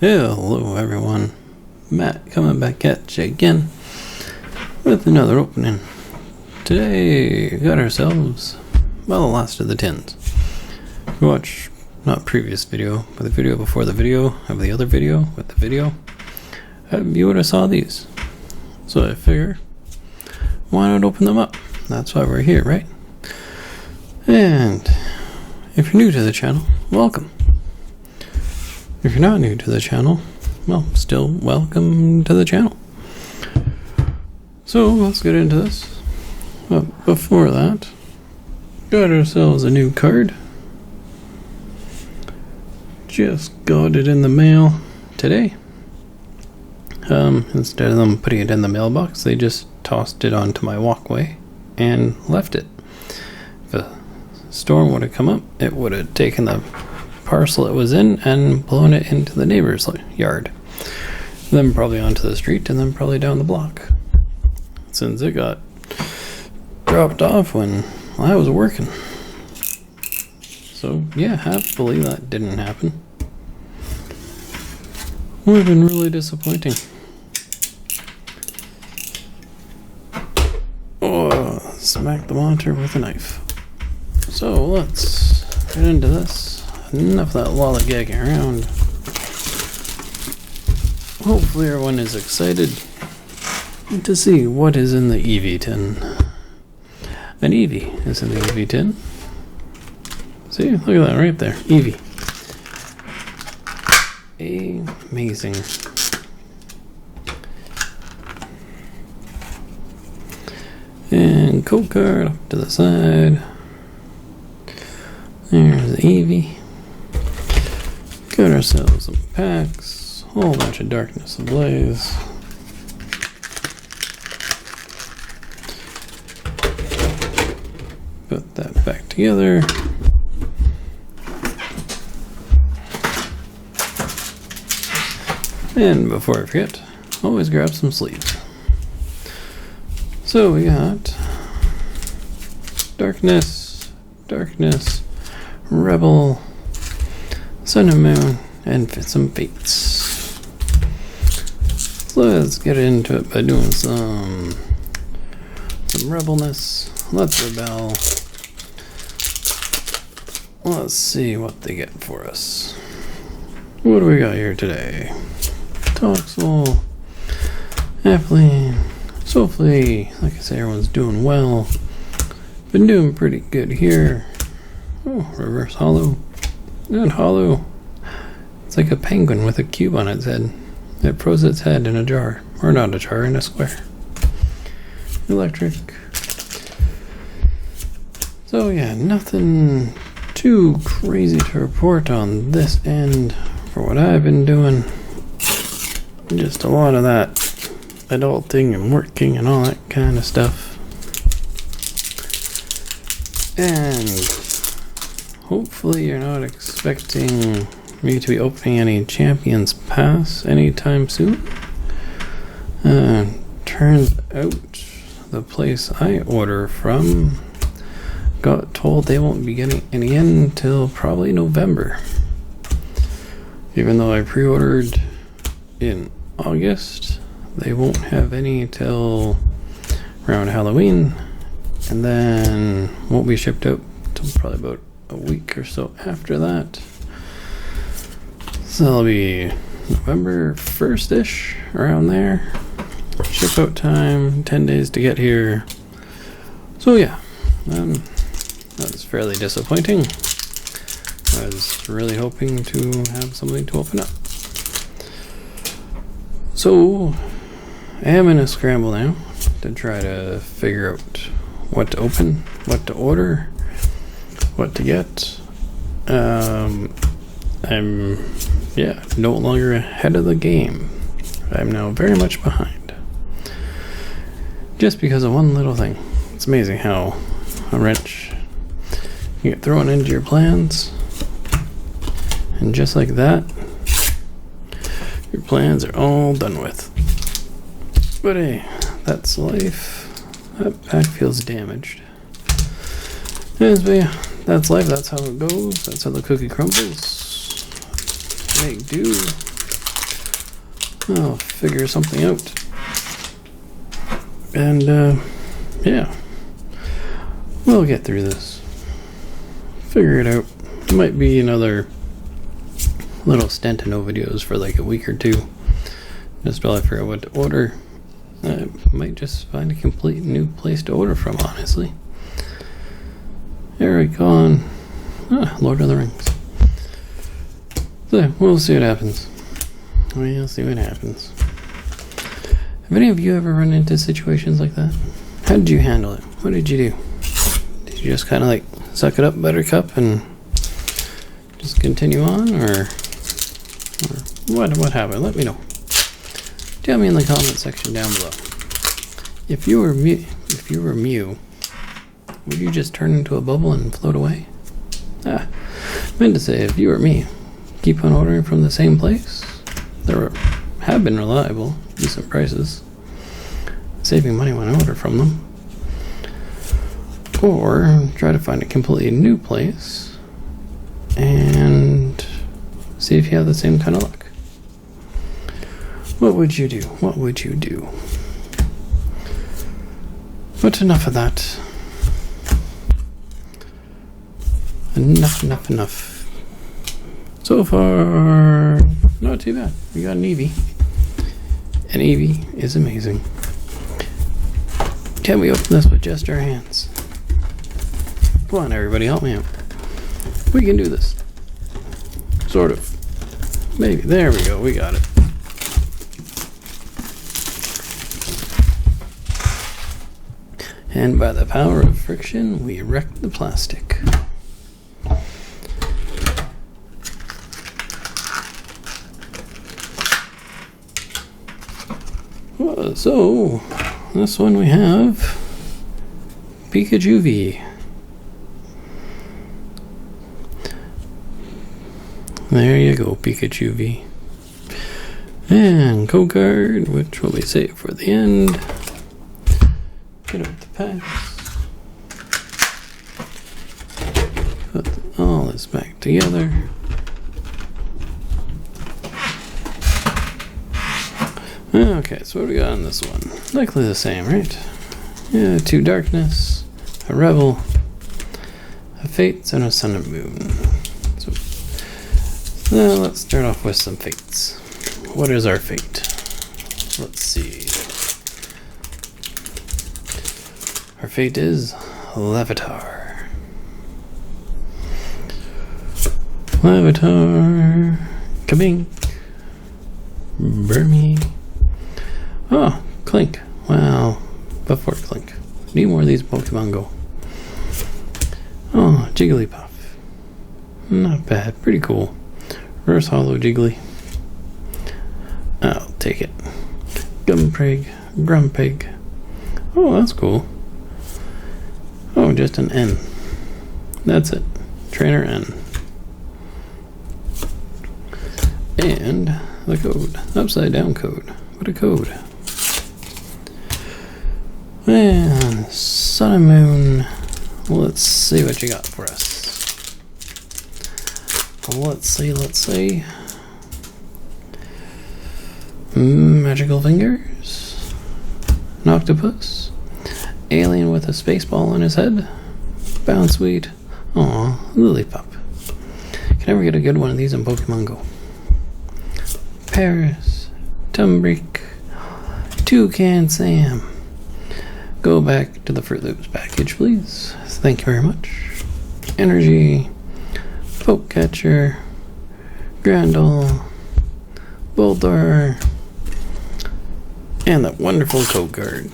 Hello everyone, Matt coming back at you again with another opening. Today we got ourselves, well, the last of the tins. If you watch, not previous video, but the video before the video of the other video with the video, you would have saw these. So I figure, why not open them up? That's why we're here, right? And if you're new to the channel, welcome. If you're not new to the channel, well, still welcome to the channel. So let's get into this. But before that, got ourselves a new card. Just got it in the mail today. Instead of them putting it in the mailbox, they just tossed it onto my walkway and left it. If a storm would have come up, it would have taken the parcel it was in and blown it into the neighbor's yard, then probably onto the street, and then probably down the block, since it got dropped off when I was working. So yeah, happily that didn't happen. Would have been really disappointing. Oh, smack the monitor with a knife. So let's get into this. Enough of that lollygagging around. Hopefully everyone is excited to see what is in the Eevee tin. An Eevee is in the Eevee tin. See, look at that right there. Eevee. Amazing. And code card up to the side. There's the Eevee. Got ourselves some packs, a whole bunch of Darkness Ablaze. Put that back together. And before I forget, always grab some sleeves. So we got Darkness, Rebel, Sun and Moon, and some Fates. So let's get into it by doing some Rebelness. Let's rebel. Let's see what they get for us. What do we got here today? Toxel, Airplane, Soulfully. Like I say, everyone's doing well. Been doing pretty good here. Oh, reverse hollow. And hollow. It's like a penguin with a cube on its head. It froze its head in a jar. Or not a jar, in a square. Electric. So yeah, nothing too crazy to report on this end for what I've been doing. Just a lot of that adulting and working and all that kind of stuff. And hopefully you're not expecting me to be opening any Champions Pass anytime soon. Turns out the place I order from got told they won't be getting any in until probably November. Even though I pre-ordered in August, they won't have any till around Halloween, and then won't be shipped out till probably about a week or so after that. So it'll be November 1st-ish, around there. Ship out time, 10 days to get here. So yeah, that's fairly disappointing. I was really hoping to have something to open up. So I am in a scramble now to try to figure out what to open, what to order, what to get. I'm no longer ahead of the game. I'm now very much behind. Just because of one little thing. It's amazing how a wrench you get thrown into your plans, and just like that, your plans are all done with. But hey, that's life. That pack feels damaged. But yeah, that's life, that's how it goes, that's how the cookie crumbles. Make do. I'll figure something out. And, yeah. We'll get through this. Figure it out. It might be another little stint of no videos for like a week or two. Just while I figure out what to order. I might just find a complete new place to order from, honestly. Eric on Lord of the Rings. So, we'll see what happens. We'll see what happens. Have any of you ever run into situations like that? How did you handle it? What did you do? Did you just kind of like suck it up, buttercup, and just continue on, or what happened? Let me know. Tell me in the comment section down below. If you were Mew, would you just turn into a bubble and float away? I meant to say, if you were me, keep on ordering from the same place. Have been reliable, decent prices, saving money when I order from them. Or try to find a completely new place and see if you have the same kind of luck. What would you do? What would you do? But enough of that. Enough. So far, not too bad. We got an Eevee. And Eevee is amazing. Can we open this with just our hands? Come on, everybody, help me out. We can do this. Sort of. Maybe. There we go. We got it. And by the power of friction, we wrecked the plastic. So, this one we have Pikachu V. There you go, Pikachu V. And code card, which will be saved for the end. Get out the packs. Put all this back together. Okay, so what do we got on this one? Likely the same, right? Yeah, 2 darkness, a rebel, a fates, and a sun and moon. So now let's start off with some fates. What is our fate? Let's see. Our fate is Levitar. Levitar. Kabink. Burmy. Oh, Clink. Wow. Before Clink. Need more of these Pokemon Go. Oh, Jigglypuff. Not bad. Pretty cool. Reverse Hollow Jiggly. I'll take it. Gumprig. Grumpig. Oh, that's cool. Oh, just an N. That's it. Trainer N. And the code. Upside down code. What a code. And Sun and Moon. Let's see what you got for us. Let's see. Magical Fingers. An octopus. Alien with a space ball on his head. Bounsweet. Aw, Lillipup. Can never get a good one of these in Pokemon Go. Paris. Tumbrick. Toucan Sam. Go back to the Fruit Loops package, please. Thank you very much. Energy. Pokecatcher. Grandel. Boulder. And that wonderful code card.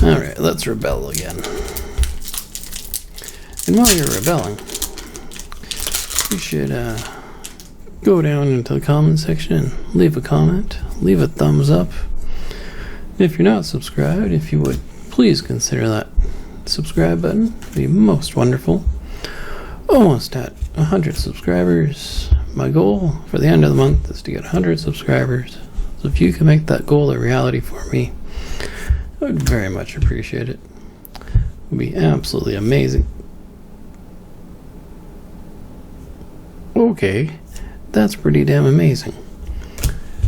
Alright, let's rebel again. And while you're rebelling, you should go down into the comment section and leave a comment, leave a thumbs up. If you're not subscribed, if you would please consider that subscribe button. It'd be most wonderful. Almost at 100 subscribers. My goal for the end of the month is to get 100 subscribers. So if you can make that goal a reality for me, I would very much appreciate it. It would be absolutely amazing. Okay, that's pretty damn amazing.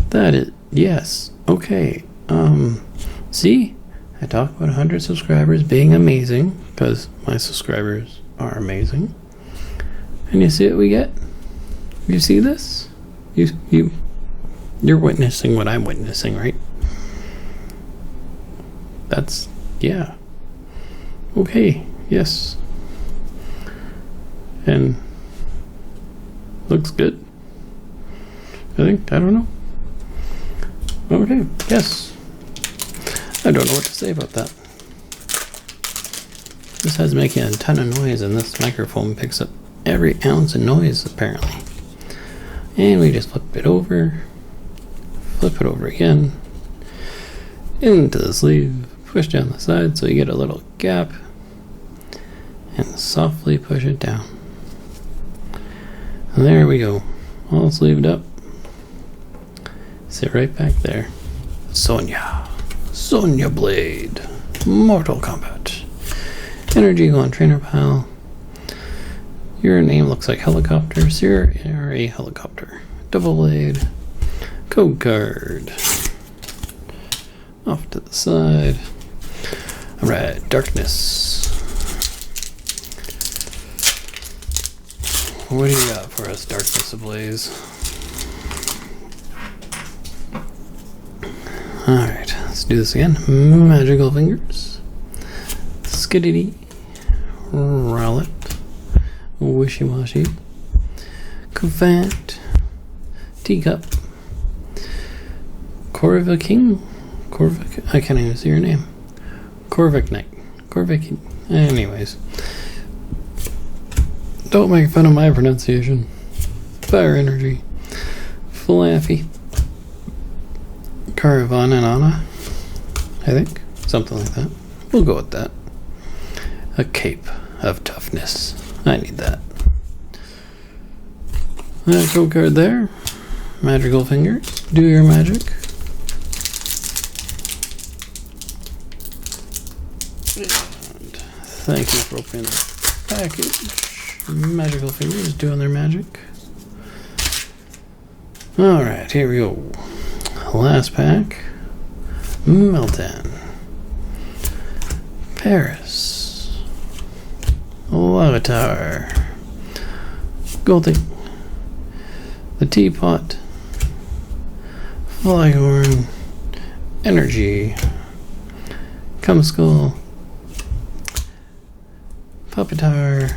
That is, yes. Okay. See? I talk about 100 subscribers being amazing, because my subscribers are amazing. And you see what we get? You see this? You're witnessing what I'm witnessing, right? That's, yeah. Okay, yes. And looks good. I don't know. Okay, yes. I don't know what to say about that. This has making a ton of noise, and this microphone picks up every ounce of noise, apparently. And we just flip it over again, into the sleeve, push down the side so you get a little gap, and softly push it down. And there we go, all sleeved up. Sit right back there. Sonya Blade, Mortal Kombat. Energy on trainer pile. Your name looks like helicopter, so you're a helicopter. Double blade. Code card. Off to the side. Alright, darkness. What do you got for us, Darkness Ablaze? Alright, let's do this again. Magical Fingers. Skiddity. Rowlet. Wishy-washy. Covant. Teacup. Corvic King? Corvic? I can't even see your name. Corvic Knight. Corvic. Anyways. Don't make fun of my pronunciation. Fire Energy. Flaffy. Caravan and Anna. I think. Something like that. We'll go with that. A Cape of Toughness. I need that. That code card there. Magical Fingers. Do your magic. And thank you for opening the package. Magical Fingers doing their magic. Alright, here we go. Last pack. Meltan. Paris. Lavatar. Goldie. The Teapot. Flyhorn. Energy. Cumskull. Puppetar.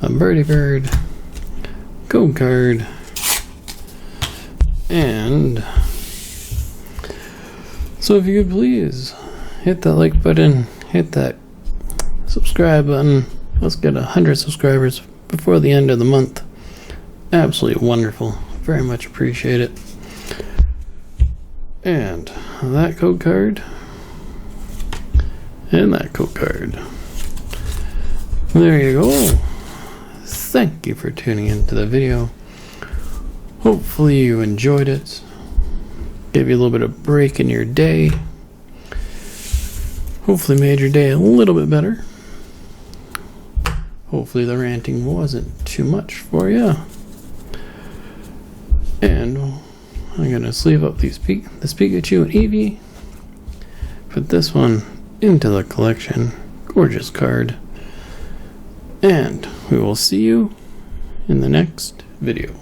A Birdie Bird. Code card. And so if you could please hit that like button, hit that subscribe button. Let's get 100 subscribers before the end of the month. Absolutely wonderful. Very much appreciate it. And that code card. And that code card. There you go. Thank you for tuning into the video. Hopefully you enjoyed it. Gave you a little bit of break in your day. Hopefully made your day a little bit better. Hopefully the ranting wasn't too much for you. And I'm going to sleeve up this Pikachu and Eevee. Put this one into the collection. Gorgeous card. And we will see you in the next video.